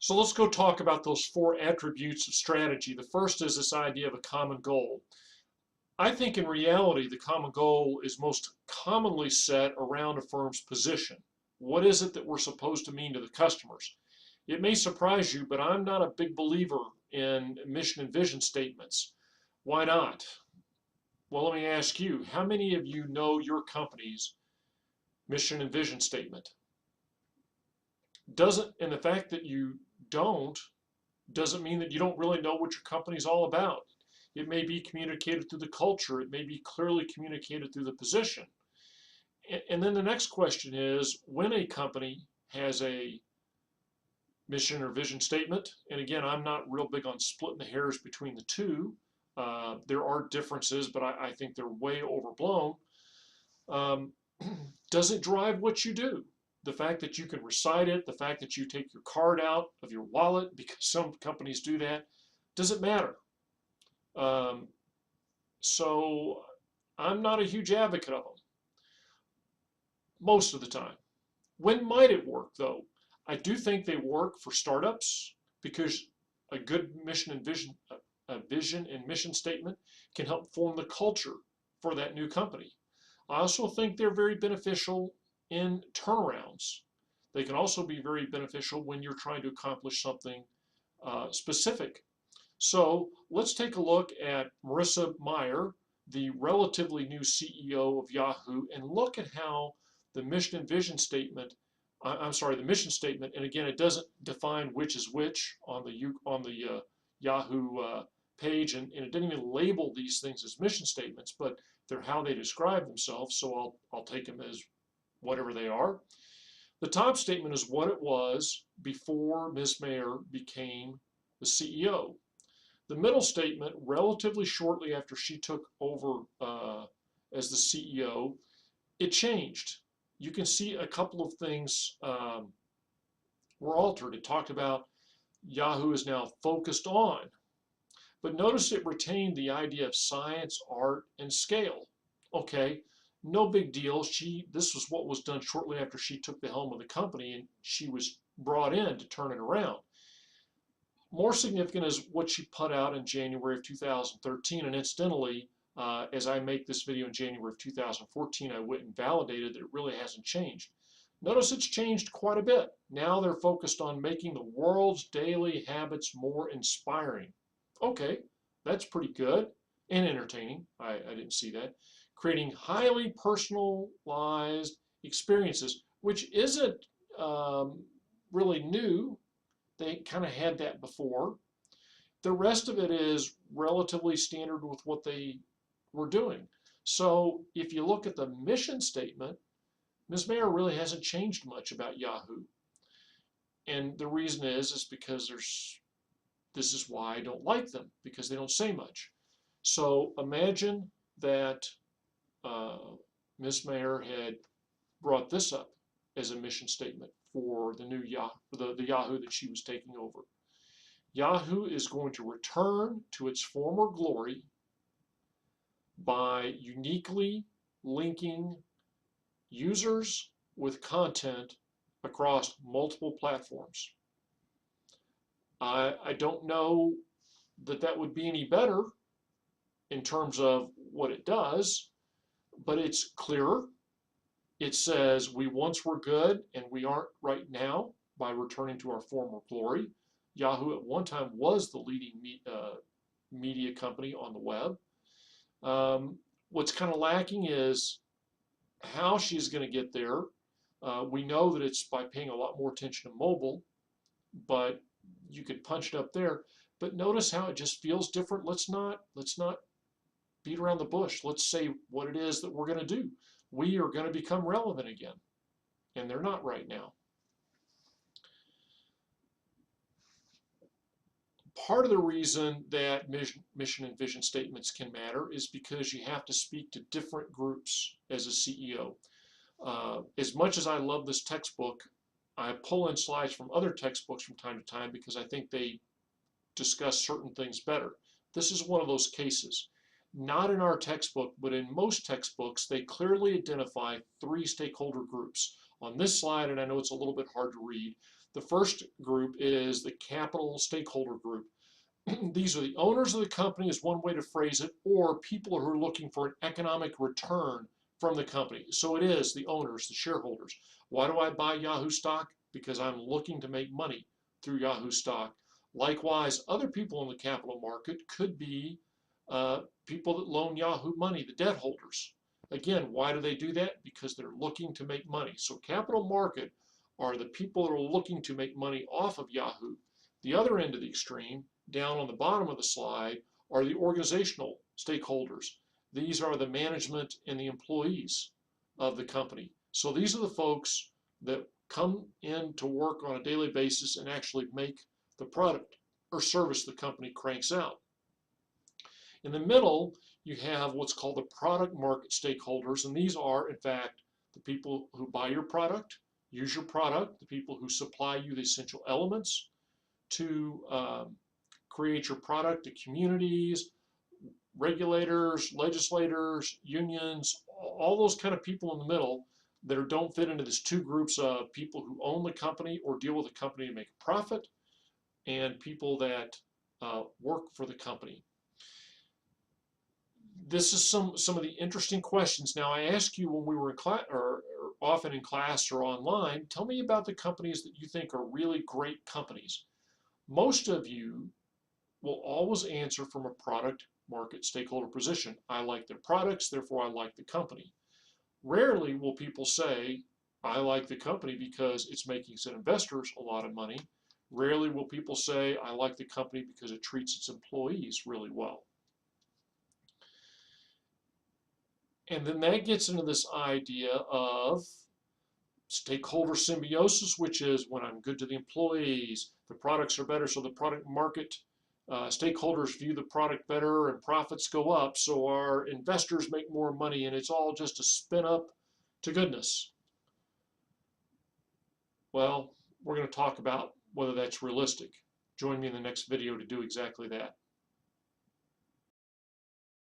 So let's go talk about those four attributes of strategy. The first is this idea of a common goal. I think in reality, the common goal is most commonly set around a firm's position. What is it that we're supposed to mean to the customers? It may surprise you, but I'm not a big believer in mission and vision statements. Why not? Well, let me ask you, how many of you know your company's mission and vision statement? And the fact that you don't doesn't mean that you don't really know what your company's all about. It may be communicated through the culture. It may be clearly communicated through the position. And then the next question is, when a company has a mission or vision statement, and again, I'm not real big on splitting the hairs between the two. There are differences, but I think they're way overblown. Does it drive what you do? The fact that you can recite it, the fact that you take your card out of your wallet, because some companies do that, does it matter? So I'm not a huge advocate of them most of the time. When might it work though? I do think they work for startups because a good mission and vision, a vision and mission statement can help form the culture for that new company. I also think they're very beneficial in turnarounds. They can also be very beneficial when you're trying to accomplish something specific. So let's take a look at Marissa Mayer, the relatively new CEO of Yahoo, and look at how the mission and vision statement, the mission statement, and again, it doesn't define which is which on the Yahoo page, and it didn't even label these things as mission statements, but they're how they describe themselves, so I'll take them as whatever they are. The top statement is what it was before Ms. Mayer became the CEO. The middle statement, relatively shortly after she took over as the CEO, it changed. You can see a couple of things were altered. It talked about Yahoo is now focused on, but notice it retained the idea of science, art, and scale. Okay, no big deal. This was what was done shortly after she took the helm of the company, and she was brought in to turn it around. More significant is what she put out in January of 2013, and incidentally, as I make this video in January of 2014, I went and validated that it really hasn't changed. Notice it's changed quite a bit. Now they're focused on making the world's daily habits more inspiring. Okay, that's pretty good and entertaining. I didn't see that. Creating highly personalized experiences, which isn't really new. They kind of had that before. The rest of it is relatively standard with what they were doing. So if you look at the mission statement, Ms. Mayer really hasn't changed much about Yahoo. And the reason is because this is why I don't like them, because they don't say much. So imagine that Ms. Mayer had brought this up as a mission statement for the new Yahoo, the Yahoo that she was taking over. Yahoo is going to return to its former glory by uniquely linking users with content across multiple platforms. I don't know that that would be any better in terms of what it does, but it's clearer. It says we once were good and we aren't right now by returning to our former glory. Yahoo at one time was the leading media company on the web. What's kind of lacking is how she's going to get there. We know that it's by paying a lot more attention to mobile, but you could punch it up there. But notice how it just feels different. Let's not beat around the bush. Let's say what it is that we're going to do. We are going to become relevant again, and they're not right now. Part of the reason that mission and vision statements can matter is because you have to speak to different groups as a CEO. As much as I love this textbook, I pull in slides from other textbooks from time to time because I think they discuss certain things better. This is one of those cases. Not in our textbook, but in most textbooks, they clearly identify 3 stakeholder groups. On this slide, and I know it's a little bit hard to read, The first group is the capital stakeholder group. These are the owners of the company is one way to phrase it, or people who are looking for an economic return from the company. So it is the owners, the shareholders. Why do I buy Yahoo stock? Because I'm looking to make money through Yahoo stock. Likewise, other people in the capital market could be people that loan Yahoo money, the debt holders. Again, why do they do that? Because they're looking to make money. So capital market are the people that are looking to make money off of Yahoo. The other end of the extreme, down on the bottom of the slide, are the organizational stakeholders. These are the management and the employees of the company. So these are the folks that come in to work on a daily basis and actually make the product or service the company cranks out. In the middle, you have what's called the product market stakeholders, and these are, in fact, the people who buy your product, use your product, the people who supply you the essential elements to create your product, the communities, regulators, legislators, unions, all those kind of people in the middle that don't fit into these two groups of people who own the company or deal with the company to make a profit, and people that work for the company. This is some of the interesting questions. Now, I ask you when we were in class, or often in class or online, tell me about the companies that you think are really great companies. Most of you will always answer from a product market stakeholder position. I like their products, therefore I like the company. Rarely will people say, I like the company because it's making its investors a lot of money. Rarely will people say, I like the company because it treats its employees really well. And then that gets into this idea of stakeholder symbiosis, which is when I'm good to the employees, the products are better, so the product market stakeholders view the product better and profits go up, so our investors make more money, and it's all just a spin up to goodness. Well, we're going to talk about whether that's realistic. Join me in the next video to do exactly that.